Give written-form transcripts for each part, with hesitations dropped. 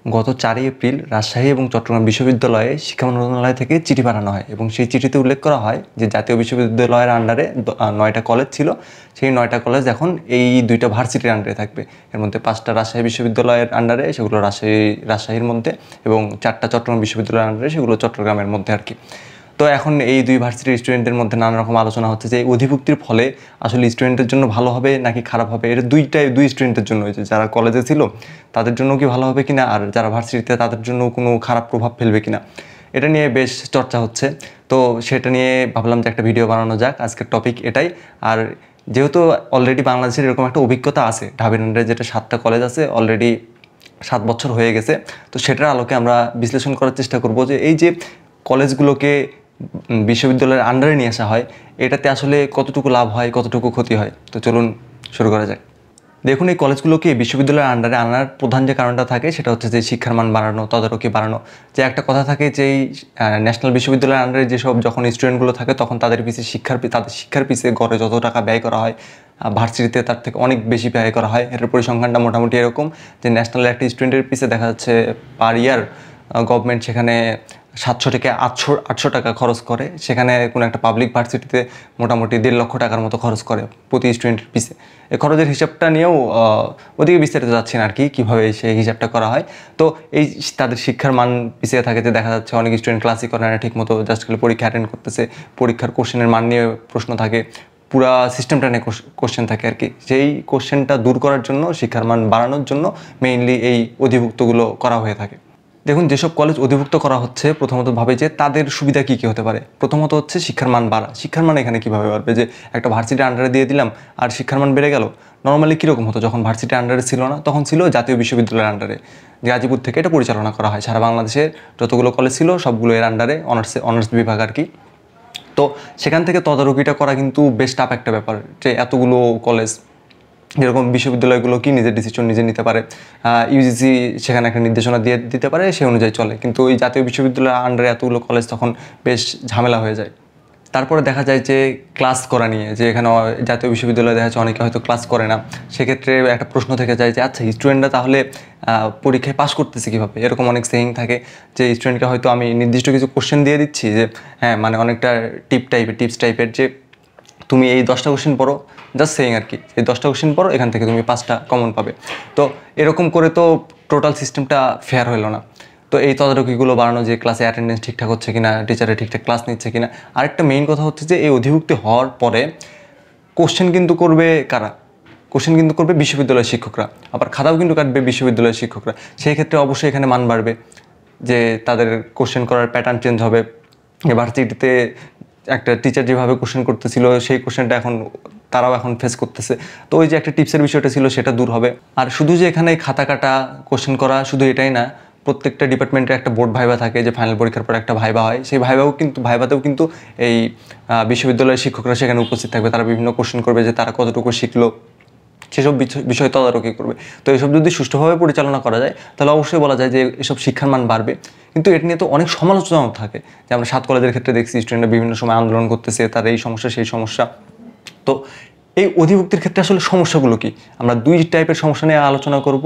গত 4 এপ্রিল রাজশাহী এবং চট্টগ্রাম বিশ্ববিদ্যালয়ে শিক্ষা মন্ত্রণালয় থেকে চিঠি পাঠানো হয় এবং সেই চিঠিতে উল্লেখ করা হয় যে জাতীয় বিশ্ববিদ্যালয়ের আন্ডারে 9টা কলেজ ছিল। সেই 9টা কলেজ এখন এই 2টা ভার্সিটির আন্ডারে থাকবে। এর মধ্যে 5টা রাজশাহী বিশ্ববিদ্যালয়ের আন্ডারে, সেগুলো রাজশাহীর মধ্যে, এবং 4টা চট্টগ্রাম বিশ্ববিদ্যালয়ের আন্ডারে, সেগুলো চট্টগ্রামের মধ্যে আর কি। তো এখন এই 2 ভার্সিটির স্টুডেন্টের মধ্যে নানা রকম আলোচনা হচ্ছে যে অধিভুক্তির ফলে আসলে স্টুডেন্টের জন্য ভালো হবে নাকি খারাপ হবে। এটা দুই স্টুডেন্টের জন্য হয়েছে, যারা কলেজে ছিল তাদের জন্য কি ভালো হবে কিনা, আর যারা ভার্সিটিতে তাদের জন্য কোনো খারাপ প্রভাব ফেলবে কিনা, এটা নিয়ে বেশ চর্চা হচ্ছে। তো সেটা নিয়ে ভাবলাম যে একটা ভিডিও বানানো যাক। আজকের টপিক এটাই। আর যেহেতু অলরেডি বাংলাদেশের এরকম একটা অভিজ্ঞতা আছে, ঢাবির আন্ডারে যেটা 7টা কলেজ আছে, অলরেডি 7 বছর হয়ে গেছে, তো সেটার আলোকে আমরা বিশ্লেষণ করার চেষ্টা করব যে এই যে কলেজগুলোকে বিশ্ববিদ্যালয়ের আন্ডারে নিয়ে আসা হয়, এটাতে আসলে কতটুকু লাভ হয়, কতটুকু ক্ষতি হয়। তো চলুন শুরু করা যাক। দেখুন, এই কলেজগুলোকে বিশ্ববিদ্যালয়ের আন্ডারে আনার প্রধান যে কারণটা থাকে সেটা হচ্ছে যে শিক্ষার মান বাড়ানো, তদারকি বাড়ানো। যে একটা কথা থাকে যে এই ন্যাশনাল বিশ্ববিদ্যালয়ের আন্ডারে যেসব যখন স্টুডেন্টগুলো থাকে তখন তাদের শিক্ষার পিছিয়ে গড়ে যত টাকা ব্যয় করা হয়, ভার্সিটিতে তার থেকে অনেক বেশি ব্যয় করা হয়। এটার পরিসংখ্যানটা মোটামুটি এরকম যে ন্যাশনালের একটা স্টুডেন্টের পিছিয়ে দেখা যাচ্ছে পার ইয়ার গভর্নমেন্ট সেখানে 700 থেকে 800 টাকা খরচ করে। সেখানে কোনো একটা পাবলিক ভার্সিটিতে মোটামুটি 1.5 লক্ষ টাকার মতো খরচ করে প্রতি স্টুডেন্টের পিছে। এই খরচের হিসাবটা নিয়েও ওদিকে বিস্তারিত যাচ্ছে না আর কি, কীভাবে সেই হিসাবটা করা হয়। তো এই তাদের শিক্ষার মান পিছিয়ে থাকে, যে দেখা যাচ্ছে অনেক স্টুডেন্ট ক্লাসই করে না ঠিক মতো, জাস্ট খালি পরীক্ষা অ্যাটেন্ড করতেছে, পরীক্ষার কোশ্চেনের মান নিয়ে প্রশ্ন থাকে, পুরা সিস্টেমটা নিয়ে কোশ্চেন থাকে আর কি। সেই কোশ্চেনটা দূর করার জন্য, শিক্ষার মান বাড়ানোর জন্য মেইনলি এই অধিভুক্তগুলো করা হয়ে থাকে। দেখুন, যেসব কলেজ অধিভুক্ত করা হচ্ছে, প্রথমত ভাবে যে তাদের সুবিধা কী কী হতে পারে। প্রথমত হচ্ছে শিক্ষার মান বাড়া। শিক্ষার মান এখানে কীভাবে বাড়বে, যে একটা ভার্সিটির আন্ডারে দিয়ে দিলাম আর শিক্ষার মান বেড়ে গেল। নর্মালি কীরকম হতো, যখন ভার্সিটির আন্ডারে ছিল না তখন ছিল জাতীয় বিশ্ববিদ্যালয়ের আন্ডারে, গাজীপুর থেকে এটা পরিচালনা করা হয়। সারা বাংলাদেশের যতগুলো কলেজ ছিল সবগুলো এর আন্ডারে, অনার্স বিভাগ আর কি। তো সেখান থেকে তদারকিটা করা কিন্তু বেশ টাফ একটা ব্যাপার, যে এতগুলো কলেজ, যেরকম বিশ্ববিদ্যালয়গুলো কি নিজের ডিসিশন নিজে নিতে পারে, ইউজিসি সেখানে একটা নির্দেশনা দিয়ে দিতে পারে, সেই অনুযায়ী চলে। কিন্তু ওই জাতীয় বিশ্ববিদ্যালয়ের আন্ডারে এতগুলো কলেজ তখন বেশ ঝামেলা হয়ে যায়। তারপরে দেখা যায় যে ক্লাস করা নিয়ে, যে এখানে জাতীয় বিশ্ববিদ্যালয়ে দেখা যাচ্ছে অনেকে হয়তো ক্লাস করে না। সেক্ষেত্রে একটা প্রশ্ন থেকে যায় যে আচ্ছা, স্টুডেন্টরা তাহলে পরীক্ষায় পাস করতেছে কীভাবে। এরকম অনেক সেইং থাকে যে স্টুডেন্টকে হয়তো আমি নির্দিষ্ট কিছু কোশ্চেন দিয়ে দিচ্ছি, যে হ্যাঁ মানে অনেকটা টিপস টাইপের, যে তুমি এই 10টা কোশ্চেন পড়ো, জাস্ট সেইং আর কি, এই 10টা কোশ্চেন পড়ো, এখান থেকে তুমি 5টা কমন পাবে। তো এরকম করে তো টোটাল সিস্টেমটা ফেয়ার হলো না। তো এই তদারকিগুলো বাড়ানো, যে ক্লাসে অ্যাটেন্ডেন্স ঠিকঠাক হচ্ছে কিনা, টিচারে ঠিকঠাক ক্লাস নিচ্ছে কিনা। আরেকটা মেইন কথা হচ্ছে যে এই অধিভুক্তি হওয়ার পরে কোশ্চেন কিন্তু করবে কারা? কোশ্চেন কিন্তু করবে বিশ্ববিদ্যালয়ের শিক্ষকরা, আবার খাতাও কিন্তু কাটবে বিশ্ববিদ্যালয়ের শিক্ষকরা। সেই ক্ষেত্রে অবশ্যই এখানে মান বাড়বে, যে তাদের কোশ্চেন করার প্যাটার্ন চেঞ্জ হবে। ভার্সিটিতে একটা টিচার যেভাবে কোশ্চেন করতেছিল, সেই কোশ্চেনটা তারাও এখন ফেস করতেছে। তো ওই যে একটা টিপসের বিষয়টা ছিল, সেটা দূর হবে। আর শুধু যে এখানে খাতা কাটা, কোশ্চেন করা, শুধু এটাই না, প্রত্যেকটা ডিপার্টমেন্টের একটা বোর্ড ভাইবা থাকে, যে ফাইনাল পরীক্ষার পর একটা ভাইবা হয়। সেই ভাইবাতেও কিন্তু এই বিশ্ববিদ্যালয়ের শিক্ষকরা সেখানে উপস্থিত থাকবে। তারা বিভিন্ন কোশ্চেন করবে, যে তারা কতটুকু শিখলো, সেসব বিষয় তদারকি করবে। তো এসব যদি সুষ্ঠুভাবে পরিচালনা করা যায়, তাহলে অবশ্যই বলা যায় যে এসব শিক্ষার মান বাড়বে। কিন্তু এটা নিয়ে তো অনেক সমালোচনাও থাকে, যে আমরা 7 কলেজের ক্ষেত্রে দেখছি স্টুডেন্টরা বিভিন্ন সময় আন্দোলন করতেছে, তার এই সমস্যা সেই সমস্যা। তো এই অধিভুক্তির ক্ষেত্রে আসলে সমস্যাগুলো কি, আমরা 2 টাইপের সমস্যা নিয়ে আলোচনা করব।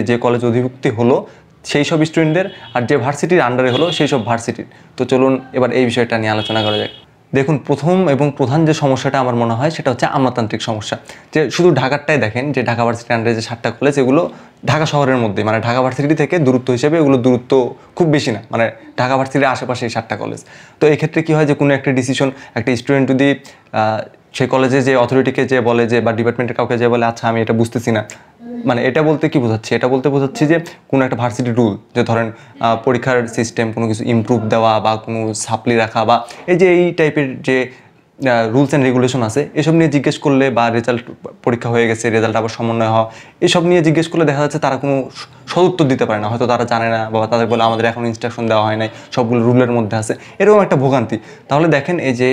যে কলেজ অধিভুক্তি হলো সেই সব স্টুডেন্টদের, আর যে ভার্সিটির আন্ডারে হলো সেই সব ভার্সিটির। তো চলুন এবার এই বিষয়টা নিয়ে আলোচনা করা যাক। দেখুন, প্রথম এবং প্রধান যে সমস্যাটা আমার মনে হয় সেটা হচ্ছে আমলাতান্ত্রিক সমস্যা। যে শুধু ঢাকারটাই দেখেন, যে ঢাকা ভার্সিটির আন্ডারে যে 7টা কলেজ, এগুলো ঢাকা শহরের মধ্যে, মানে ঢাকা ভার্সিটি থেকে দূরত্ব হিসেবে এগুলো দূরত্ব খুব বেশি না, মানে ঢাকা ভার্সিটির আশেপাশে এই 7টা কলেজ। তো এই ক্ষেত্রে কী হয়, যে কোনো একটা ডিসিশন, একটা স্টুডেন্ট যদি সেই কলেজে যে অথরিটিকে যে বলে, যে বা ডিপার্টমেন্টের কাউকে যে বলে আচ্ছা আমি এটা বুঝতেছি না, মানে এটা বলতে কি বোঝাচ্ছি, এটা বলতে বোঝাচ্ছি যে কোনো একটা ভার্সিটির রুল, যে ধরেন পরীক্ষার সিস্টেম কোনো কিছু ইমপ্রুভ দেওয়া, বা কোনো সাপ্লি রাখা, বা এই টাইপের যে রুলস অ্যান্ড রেগুলেশন আছে, এসব নিয়ে জিজ্ঞেস করলে, বা পরীক্ষা হয়ে গেছে, রেজাল্ট আবার সমন্বয় হওয়া, এসব নিয়ে জিজ্ঞেস করলে দেখা যাচ্ছে তারা কোনো সদুত্তর দিতে পারে না। হয়তো তারা জানে না, বা তাদের বলে আমাদের এখন ইনস্ট্রাকশন দেওয়া হয় নাই, সবগুলো রুলের মধ্যে আছে, এরকম একটা ভোগান্তি। তাহলে দেখেন, এই যে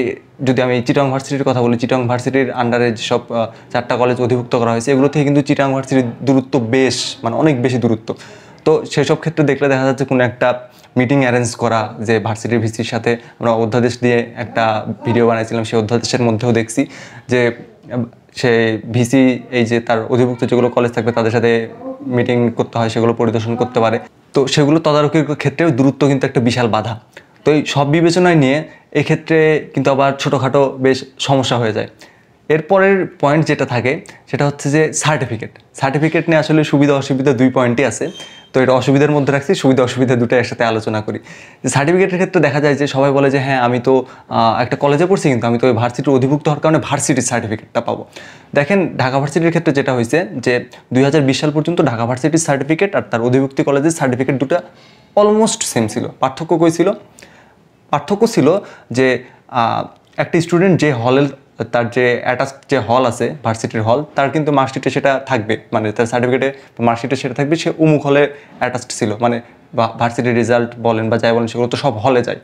যদি আমি চিটাগং ভার্সিটির কথা বলি, চিটাগং ভার্সিটির আন্ডারে যেসব 4টা কলেজ অধিভুক্ত করা হয়েছে, এগুলো থেকে কিন্তু চিটাগং ভার্সিটির দূরত্ব বেশ, মানে অনেক বেশি দূরত্ব। তো সেসব ক্ষেত্রে দেখলে দেখা যাচ্ছে কোনো একটা মিটিং অ্যারেঞ্জ করা, যে ভার্সিটির ভিসির সাথে আমরা অধ্যাদেশ দিয়ে একটা ভিডিও বানিয়েছিলাম, সেই অধ্যাদেশের মধ্যেও দেখছি যে সে ভিসি এই যে তার অধিভুক্ত যেগুলো কলেজ থাকবে তাদের সাথে মিটিং করতে হয়, সেগুলো পরিদর্শন করতে পারে। তো সেগুলো তদারকির ক্ষেত্রে দূরত্ব কিন্তু একটা বিশাল বাধা। তো এই সব বিবেচনায় নিয়ে এক্ষেত্রে কিন্তু আবার ছোটোখাটো বেশ সমস্যা হয়ে যায়। এরপরের পয়েন্ট যেটা থাকে সেটা হচ্ছে যে সার্টিফিকেট নিয়ে আসলে সুবিধা অসুবিধা 2 পয়েন্টই আছে। তো এটা অসুবিধার মধ্যে রাখছি, সুবিধা অসুবিধা দুটো একসাথে আলোচনা করি। যে সার্টিফিকেটের ক্ষেত্রে দেখা যায় যে সবাই বলে যে হ্যাঁ আমি তো একটা কলেজে পড়ছি, কিন্তু আমি তো ওই ভার্সিটির অধিভুক্ত হওয়ার কারণে ভার্সিটির সার্টিফিকেটটা পাবো। দেখেন ঢাকা ভার্সিটির ক্ষেত্রে যেটা হয়েছে যে 2020 সাল পর্যন্ত ঢাকা ভার্সিটির সার্টিফিকেট আর তার অধিভুক্তি কলেজের সার্টিফিকেট দুটো অলমোস্ট সেম ছিল। পার্থক্য কই ছিল? পার্থক্য ছিল যে একটা স্টুডেন্ট যে হলের তার যে অ্যাটাচ যে হল আছে ভার্সিটির হল, তার কিন্তু মার্কশিটে সেটা থাকবে, মানে তার সার্টিফিকেটে মার্কশিটে সেটা থাকবে সে অমুক হলে অ্যাটাচড ছিল। মানে ভার্সিটির রেজাল্ট বলেন বা যাই বলেন সেগুলো তো সব হলে যায়,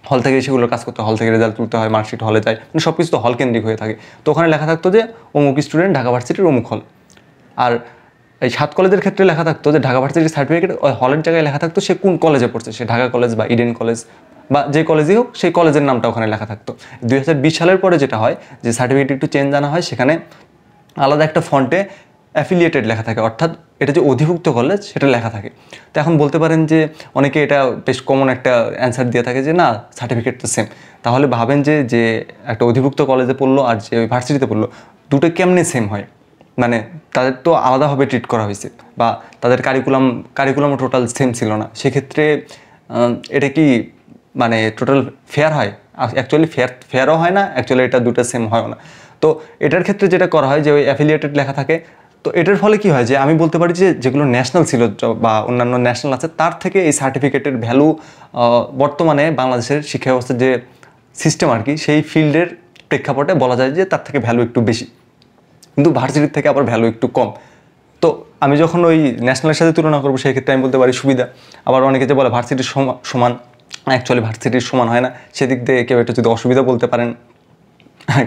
হল থেকে সেগুলো কাজ করতে হয়, হল থেকে রেজাল্ট তুলতে হয়, মার্কশিট হলে যায়, মানে সব কিছু তো হল কেন্দ্রিক হয়ে থাকে। তো ওখানে লেখা থাকতো যে অমুক স্টুডেন্ট ঢাকা ভার্সিটির অমুক হল। আর এই 7 কলেজের ক্ষেত্রে লেখা থাকতো যে ঢাকা ভার্সিটির সার্টিফিকেট ওই হলের জায়গায় লেখা থাকতো সে কোন কলেজে পড়ছে, সে ঢাকা কলেজ বা ইডেন কলেজ বা যে কলেজেই হোক সেই কলেজের নামটা ওখানে লেখা থাকতো। 2020 সালের পরে যেটা হয় যে সার্টিফিকেট একটু চেঞ্জ আনা হয়, সেখানে আলাদা একটা ফন্টে অ্যাফিলিয়েটেড লেখা থাকে, অর্থাৎ এটা যে অধিভুক্ত কলেজ সেটা লেখা থাকে। তো এখন বলতে পারেন যে অনেকে এটা বেশ কমন একটা অ্যান্সার দিয়ে থাকে যে না সার্টিফিকেট তো সেম। তাহলে ভাবেন যে যে একটা অধিভুক্ত কলেজে পড়লো আর যে ওই ভার্সিটিতে পড়লো দুটো কেমনে সেম হয়? মানে তাদের তো আলাদাভাবে ট্রিট করা হয়েছে বা তাদের কারিকুলামও টোটাল সেম ছিল না। সেক্ষেত্রে এটা কি মানে টোটাল ফেয়ার হয়? অ্যাকচুয়ালি ফেয়ারও হয় না, অ্যাকচুয়ালি এটা দুটো সেম হয়ও না। তো এটার ক্ষেত্রে যেটা করা হয় যে ওই অ্যাফিলিয়েটেড লেখা থাকে। তো এটার ফলে কি হয় যে আমি বলতে পারি যে যেগুলো ন্যাশনাল ছিল বা অন্যান্য ন্যাশনাল আছে তার থেকে এই সার্টিফিকেটের ভ্যালু বর্তমানে বাংলাদেশের শিক্ষা ব্যবস্থার যে সিস্টেম আর কি সেই ফিল্ডের প্রেক্ষাপটে বলা যায় যে তার থেকে ভ্যালু একটু বেশি, কিন্তু ভার্সিটির থেকে আবার ভ্যালু একটু কম। তো আমি যখন ওই ন্যাশনালের সাথে তুলনা করবো সেই ক্ষেত্রে আমি বলতে পারি সুবিধা। আবার অনেকে যে বলে ভার্সিটির সমান, অ্যাকচুয়ালি ভার্সিটির সমান হয় না। সেদিক দিয়ে কেউ এটা যদি অসুবিধা বলতে পারেন,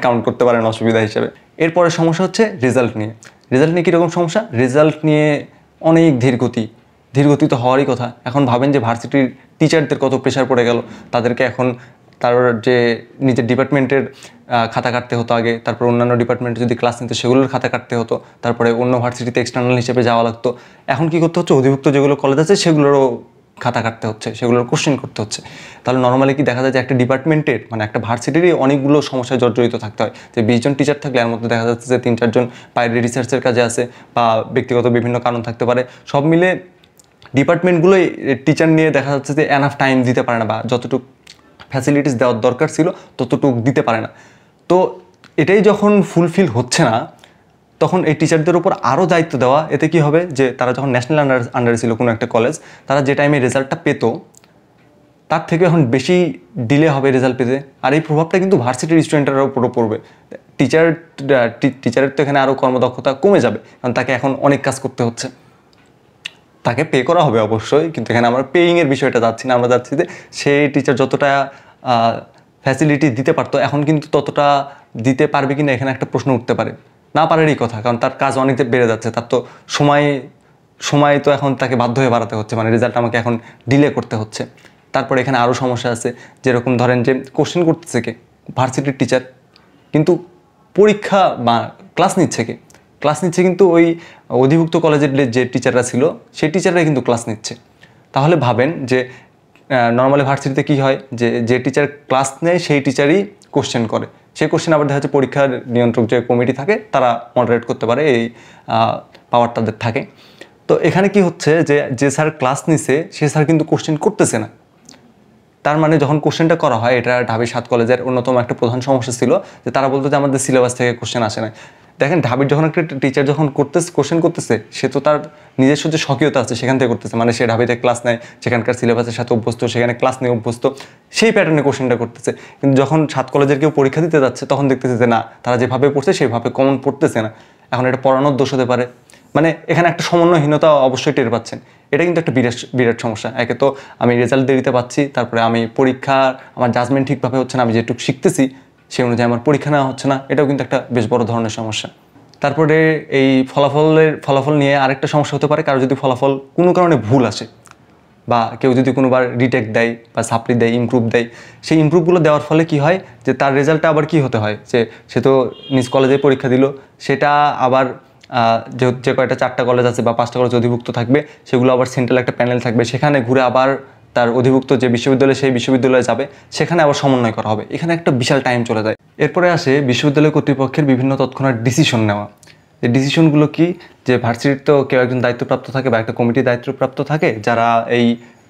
কাউন্ট করতে পারেন অসুবিধা হিসেবে। এরপরে সমস্যা হচ্ছে রেজাল্ট নিয়ে। রেজাল্ট নিয়ে কীরকম সমস্যা? রেজাল্ট নিয়ে অনেক ধীরগতি তো হওয়ারই কথা। এখন ভাবেন যে ভার্সিটির টিচারদের কত প্রেশার পড়ে গেল, তাদেরকে এখন তার যে নিজের ডিপার্টমেন্টের খাতা কাটতে হতো আগে, তারপর অন্যান্য ডিপার্টমেন্টে যদি ক্লাস নিতে সেগুলোর খাতা কাটতে হতো, তারপরে অন্য ভার্সিটিতে এক্সটার্নাল হিসেবে যাওয়া লাগতো। এখন কী করতে হচ্ছে? অধিভুক্ত যেগুলো কলেজ আছে সেগুলোরও খাতা কাটতে হচ্ছে, সেগুলোর কোশ্চেন করতে হচ্ছে। তাহলে নর্মালি কি দেখা যায় যে একটা ডিপার্টমেন্টের মানে একটা ভার্সিটিরই অনেকগুলো সমস্যায় জর্জরিত থাকতে হয়। যে 20 জন টিচার থাকলে এর মধ্যে দেখা যাচ্ছে যে 3-4 জন বাইরে রিসার্চের কাজে আছে বা ব্যক্তিগত বিভিন্ন কারণ থাকতে পারে। সব মিলে ডিপার্টমেন্টগুলোই টিচার নিয়ে দেখা যাচ্ছে যে এনাফ টাইম দিতে পারে না বা যতটুকু ফ্যাসিলিটিস দেওয়ার দরকার ছিল ততটুকু দিতে পারে না। তো এটাই যখন ফুলফিল হচ্ছে না তখন এই টিচারদের উপর আরও দায়িত্ব দেওয়া, এতে কি হবে যে তারা যখন ন্যাশনাল আন্ডারে ছিল কোনো একটা কলেজ, তারা যে টাইমে রেজাল্টটা পেত তার থেকে এখন বেশি ডিলে হবে রেজাল্ট পেতে। আর এই প্রভাবটা কিন্তু ভার্সিটির স্টুডেন্টের উপরও পড়বে। টিচারের তো এখানে আরও কর্মদক্ষতা কমে যাবে, কারণ তাকে এখন অনেক কাজ করতে হচ্ছে। তাকে পে করা হবে অবশ্যই, কিন্তু এখানে আমরা পেইংয়ের বিষয়টা যাচ্ছি না, আমরা যাচ্ছি যে সেই টিচার যতটা ফ্যাসিলিটি দিতে পারতো এখন কিন্তু ততটা দিতে পারবে কি না এখানে একটা প্রশ্ন উঠতে পারে। না পারেরই কথা, কারণ তার কাজ অনেক বেড়ে যাচ্ছে, তার তো সময় তো এখন তাকে বাধ্য হয়ে বাড়াতে হচ্ছে, মানে রেজাল্ট আমাকে এখন ডিলে করতে হচ্ছে। তারপরে এখানে আরও সমস্যা আছে, যেরকম ধরেন যে কোশ্চেন করতেছে কে? ভার্সিটির টিচার, কিন্তু পরীক্ষা বা ক্লাস নিচ্ছে কে? ক্লাস নিচ্ছে কিন্তু ওই অধিভুক্ত কলেজের যে টিচাররা ছিল সেই টিচাররাই কিন্তু ক্লাস নিচ্ছে। তাহলে ভাবেন যে নর্মালি ভার্সিটিতে কী হয় যে যে টিচার ক্লাস নেয় সেই টিচারই কোশ্চেন করে, সেই কোশ্চেন আবার দেখা যাচ্ছে পরীক্ষার নিয়ন্ত্রক যে কমিটি থাকে তারা মডারেট করতে পারে, এই পাওয়ার তাদের থাকে। তো এখানে কি হচ্ছে যে যে স্যার ক্লাস নিছে সে স্যার কিন্তু কোশ্চেন করতেছে না। তার মানে যখন কোশ্চেনটা করা হয়, এটা ঢাবি 7 কলেজের অন্যতম একটা প্রধান সমস্যা ছিল যে তারা বলতো যে আমাদের সিলেবাস থেকে কোশ্চেন আসে না। দেখেন ঢাবির যখন একটা টিচার যখন কোশ্চেন করতেছে সে তো তার নিজস্ব যে স্বকীয়তা আছে সেখান থেকে করতেছে, মানে সে ঢাবিতে ক্লাস নেয়, সেখানকার সিলেবাসের সাথে অভ্যস্ত, সেখানে ক্লাস নিয়ে অভ্যস্ত, সেই প্যাটার্নে কোশ্চেনটা করতেছে। কিন্তু যখন 7 কলেজের কেউ পরীক্ষা দিতে যাচ্ছে তখন দেখতেছে যে না, তারা যেভাবে পড়ছে সেইভাবে কমন পড়তেছে না। এখন এটা পড়ানোর দোষ হতে পারে, মানে এখানে একটা সমন্বয়হীনতা অবশ্যই টের পাচ্ছেন। এটা কিন্তু একটা বিরাট সমস্যা। একে তো আমি রেজাল্ট দেরিতে পাচ্ছি, তারপরে আমি পরীক্ষার আমার জাজমেন্ট ঠিকভাবে হচ্ছে না, আমি যেটুকু শিখতেছি সেই অনুযায়ী আমার পরীক্ষা নেওয়া হচ্ছে না, এটাও কিন্তু একটা বেশ বড় ধরনের সমস্যা। তারপরে এই ফলাফল নিয়ে আরেকটা সমস্যা হতে পারে, কারো যদি ফলাফল কোনো কারণে ভুল আসে বা কেউ যদি কোনোবার রিটেক দেয় বা সাপ্লি দেয়, ইমপ্রুভ দেয়, সেই ইমপ্রুভগুলো দেওয়ার ফলে কি হয় যে তার রেজাল্টটা আবার কি হতে হয় যে সে তো নিজ কলেজে পরীক্ষা দিল, সেটা আবার যে কয়টা 4টা কলেজ আছে বা 5টা কলেজ অধিভুক্ত থাকবে, সেগুলো আবার সেন্ট্রাল একটা প্যানেল থাকবে, সেখানে ঘুরে আবার তার অধিভুক্ত যে বিশ্ববিদ্যালয় সেই বিশ্ববিদ্যালয়ে যাবে, সেখানে আবার সমন্বয় করা হবে। এখানে একটা বিশাল টাইম চলে যায়। এরপরে আসে বিশ্ববিদ্যালয় কর্তৃপক্ষের বিভিন্ন তৎক্ষণাৎ ডিসিশন নেওয়া। এই ডিসিশনগুলো কি, যে ভার্সিটির তো কেউ একজন দায়িত্বপ্রাপ্ত থাকে বা একটা কমিটি দায়িত্বপ্রাপ্ত থাকে, যারা এই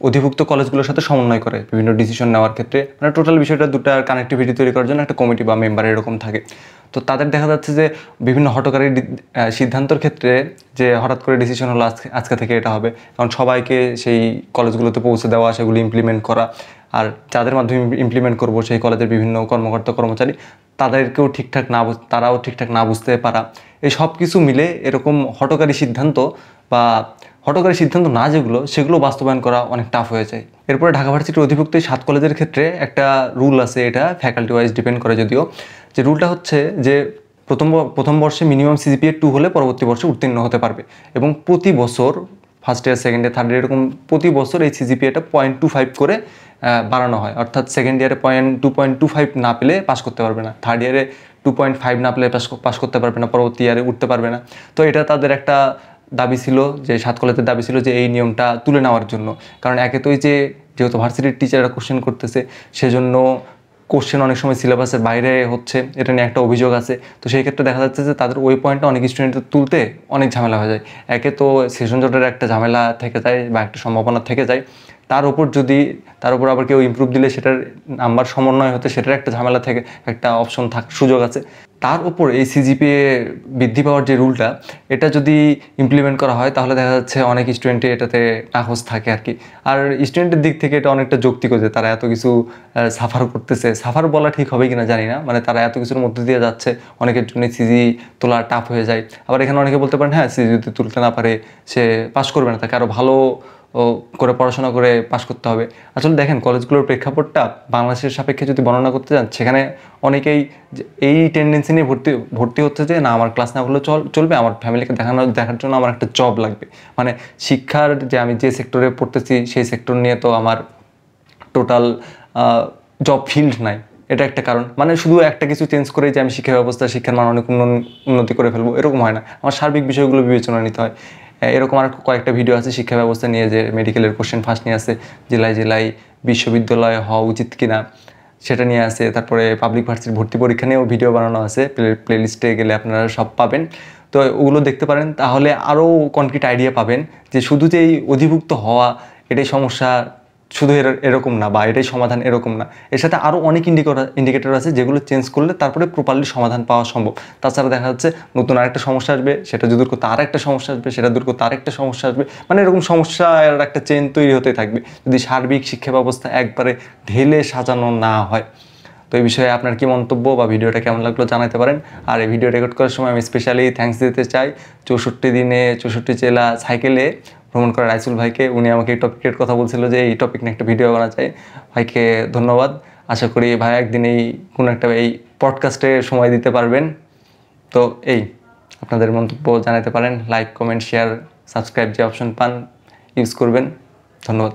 অধিভুক্ত কলেজগুলোর সাথে সমন্বয় করে বিভিন্ন ডিসিশন নেওয়ার ক্ষেত্রে। মানে টোটাল বিষয়টা দুটার কানেক্টিভিটি তৈরি করার জন্য একটা কমিটি বা মেম্বার এরকম থাকে। তো তাদের দেখা যাচ্ছে যে বিভিন্ন হঠকারী সিদ্ধান্তর ক্ষেত্রে, যে হঠাৎ করে ডিসিশন হলো আজকে থেকে এটা হবে, কারণ সবাইকে সেই কলেজগুলোতে পৌঁছে দেওয়া, সেগুলো ইমপ্লিমেন্ট করা, আর যাদের মাধ্যমে ইমপ্লিমেন্ট করবো সেই কলেজের বিভিন্ন কর্মকর্তা কর্মচারী, তারাও ঠিকঠাক না বুঝতে পারা, এই সব কিছু মিলে এরকম হঠকারী সিদ্ধান্ত না সেগুলো বাস্তবায়ন করা অনেক টাফ হয়ে যায়। এরপরে ঢাকা ভার্সিটির অধিভুক্ত 7 কলেজের ক্ষেত্রে একটা রুল আছে, এটা ফ্যাকাল্টি ওয়াইজ ডিপেন্ড করে যদিও। যে রুলটা হচ্ছে যে প্রথম বর্ষে মিনিমাম সিজিপিএ 2 হলে পরবর্তী বর্ষে উত্তীর্ণ হতে পারবে, এবং প্রতি বছর first year, second year, third year এরকম প্রতি বছর এই সিজিপিএটা 0.25 করে বাড়ানো হয়। অর্থাৎ সেকেন্ড ইয়ারে 2.25 না পেলে পাস করতে পারবে না, থার্ড ইয়ারে 2.5 না পেলে পাস করতে পারবে না, পরবর্তী ইয়ারে উঠতে পারবে না। তো এটা তাদের একটা দাবি ছিল, যে 7 কলেজের দাবি ছিল যে এই নিয়মটা তুলে নেওয়ার জন্য। কারণ একে তো যেহেতু ভার্সিটির টিচাররা কোশ্চেন করতেছে, সেজন্য কোশ্চেন অনেক সময় সিলেবাসের বাইরে হচ্ছে, এটা নিয়ে একটা অভিযোগ আছে। তো সেই ক্ষেত্রে দেখা যাচ্ছে যে তাদের ওই পয়েন্টটা অনেক স্টুডেন্টের তুলতে অনেক ঝামেলা হয়ে যায়। একে তো সেশন জটের একটা ঝামেলা থেকে যায় বা একটা সম্ভাবনা থেকে যায়, তার উপর আবার কেউ ইমপ্রুভ দিলে সেটার নাম্বার সমন্বয় হতে সেটার একটা ঝামেলা থেকে একটা অপশন সুযোগ আছে। তার উপর এই সিজিপিএ বৃদ্ধি পাওয়ার যে রুলটা, এটা যদি ইমপ্লিমেন্ট করা হয় তাহলে দেখা যাচ্ছে অনেক স্টুডেন্টে এটাতে নাখোশ থাকে আর কি। আর স্টুডেন্টের দিক থেকে এটা অনেকটা যৌক্তিক, যে তারা এত কিছু সাফার করতেছে, সাফার বলা ঠিক হবে কিনা জানি না, মানে তারা এত কিছুর মধ্যে দিয়ে যাচ্ছে, অনেকের জন্য সিজি তোলা টাফ হয়ে যায়। আবার এখানে অনেকে বলতে পারেন, হ্যাঁ সিজি যদি তুলতে না পারে সে পাস করবে না, তাকে আরও ভালো করে পড়াশোনা করে পাস করতে হবে। আসলে দেখেন, কলেজগুলোর প্রেক্ষাপটটা বাংলাদেশের সাপেক্ষে যদি বর্ণনা করতে যান, সেখানে অনেকেই এই টেন্ডেন্সি নিয়ে ভর্তি হচ্ছে যে না, আমার ক্লাস না হলে চলবে, আমার ফ্যামিলিকে দেখার জন্য আমার একটা জব লাগবে। মানে শিক্ষার যে আমি যে সেক্টরে পড়তেছি সেই সেক্টর নিয়ে তো আমার টোটাল জব ফিল্ড নাই, এটা একটা কারণ। মানে শুধু একটা কিছু চেঞ্জ করে যে আমি শিক্ষার মান অনেক উন্নতি করে ফেলবো, এরকম হয় না। আমার সার্বিক বিষয়গুলো বিবেচনা নিতে হয়। এরকম আর কয়েকটা ভিডিও আছে শিক্ষা ব্যবস্থা নিয়ে, যে মেডিকেলের কোশ্চেন ফার্স্ট নিয়ে আসে, জেলায় বিশ্ববিদ্যালয় হওয়া উচিত কিনা সেটা নিয়ে আসে। তারপরে পাবলিক ভার্সিটির ভর্তি পরীক্ষা নিয়েও ভিডিও বানানো আছে, প্লেলিস্টে গেলে আপনারা সব পাবেন। তো ওগুলো দেখতে পারেন, তাহলে আরও কনক্রিট আইডিয়া পাবেন যে শুধু যে এই অধিভুক্ত হওয়া এটাই সমস্যা, শুধু এরকম না, বা এটাই সমাধান এরকম না। এর সাথে আরও অনেক ইন্ডিকেটর আছে, যেগুলো চেঞ্জ করলে তারপরে প্রপারলি সমাধান পাওয়া সম্ভব। তাছাড়া দেখা যাচ্ছে নতুন আরেকটা সমস্যা আসবে, সেটা দূর করতে আরেকটা সমস্যা আসবে, সেটা দূর করতে আরেকটা সমস্যা আসবে। মানে এরকম সমস্যার একটা চেন তৈরি হতে থাকবে যদি সার্বিক শিক্ষা ব্যবস্থা একবারে ঢেলে সাজানো না হয়। তো এই বিষয়ে আপনার কি মন্তব্য বা ভিডিওটা কেমন লাগলো জানাতে পারেন। আর এই ভিডিও রেকর্ড করার সময় আমি স্পেশালি থ্যাঙ্কস দিতে চাই 64 দিনে 64 জেলা সাইকেলে ভ্রমণ করা রাইসুল ভাইকে। উনি আমাকে এই টপিকের কথা বলছিল যে এই টপিক নিয়ে একটা ভিডিও বানা চাই। ভাইকে ধন্যবাদ। আশা করি ভাই একদিন কোনো একটা এই পডকাস্টে সময় দিতে পারবেন। তো আপনাদের মন্তব্য জানাতে পারেন, লাইক, কমেন্ট, শেয়ার, সাবস্ক্রাইব যে অপশন পান ইউজ করবেন। ধন্যবাদ।